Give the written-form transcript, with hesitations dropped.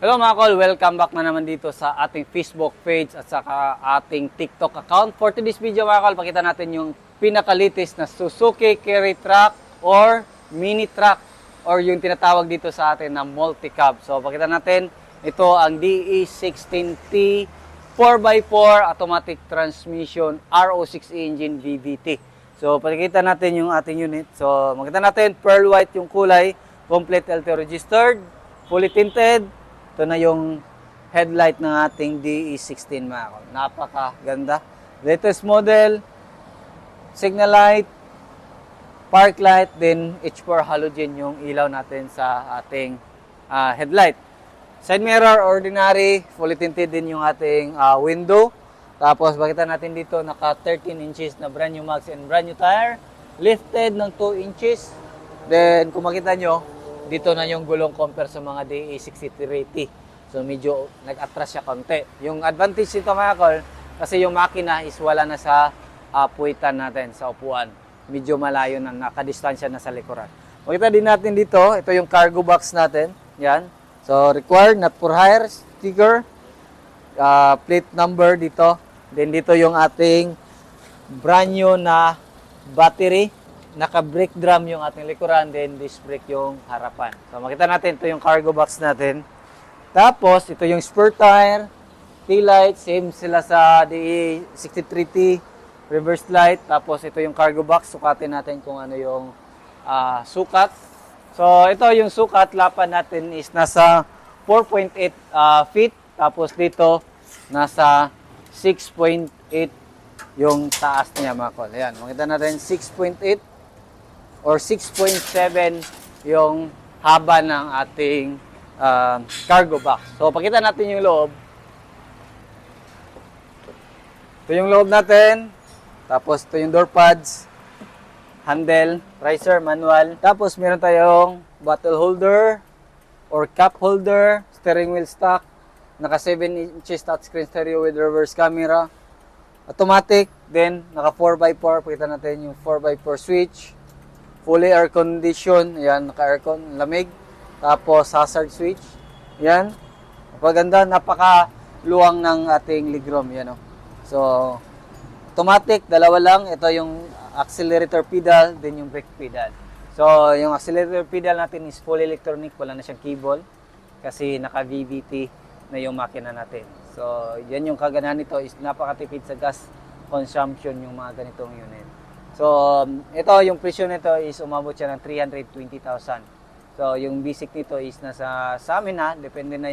Hello mga kol, welcome back na naman dito sa ating Facebook page at saka ating TikTok account. For today's video mga kol, pakita natin yung pinakalitis na Suzuki Carry Truck or Mini Truck or yung tinatawag dito sa atin na multi-cab. So pakita natin, ito ang DE16T 4x4 automatic transmission RO6 engine VVT. So pakita natin yung ating unit. So makita natin, pearl white yung kulay, complete LTO registered, fully tinted. Ito na yung headlight ng ating DE16 mga kol. Napakaganda. Latest model, signal light, park light, then H4 halogen yung ilaw natin sa ating headlight. Side mirror, ordinary, fully tinted din yung ating window. Tapos makita natin dito, naka 13 inches na brand new mags and brand new tire. Lifted ng 2 inches. Then kung makita nyo, dito na yung gulong compare sa mga DE6380. So medyo nag-atras siya konti. Yung advantage nito mga kol, kasi yung makina is wala na sa puwitan natin, sa upuan. Medyo malayo na, nakadistansya na sa likuran. Makita din natin dito, ito yung cargo box natin. Yan. So required, not for hire, sticker, plate number dito. Then dito yung ating brand new na battery. Naka-brake drum yung ating likuran, then disc brake yung harapan. So makita natin, ito yung cargo box natin. Tapos, ito yung spare tire, tail light, same sila sa DE63T, reverse light. Tapos, ito yung cargo box, sukatin natin kung ano yung sukat. So, ito yung sukat, lapan natin is nasa 4.8 feet. Tapos, dito, nasa 6.8 yung taas niya mga kol. Ayan, makita natin 6.8 or 6.7 yung haba ng ating cargo box. So, pakita natin yung loob. Ito yung loob natin. Tapos, ito yung door pads, handle, riser, manual. Tapos, meron tayong bottle holder or cup holder, steering wheel stock, naka 7 inches touchscreen stereo with reverse camera, automatic, then naka 4x4. Pakita natin yung 4x4 switch. Fully air condition, ayan, naka-aircon, lamig. Tapos hazard switch, ayan. Napaganda, napaka-luwang ng ating legroom, yan o. So, automatic, dalawa lang. Ito yung accelerator pedal, then yung brake pedal. So, yung accelerator pedal natin is fully electronic, wala na siyang cable. Kasi naka-VVT na yung makina natin. So, yan yung kaganahan nito is napakatipid sa gas consumption yung mga ganitong unit. So, ito, yung presyo nito is umabot siya ng 320,000. So, yung basic nito is nasa sa amin na, depende na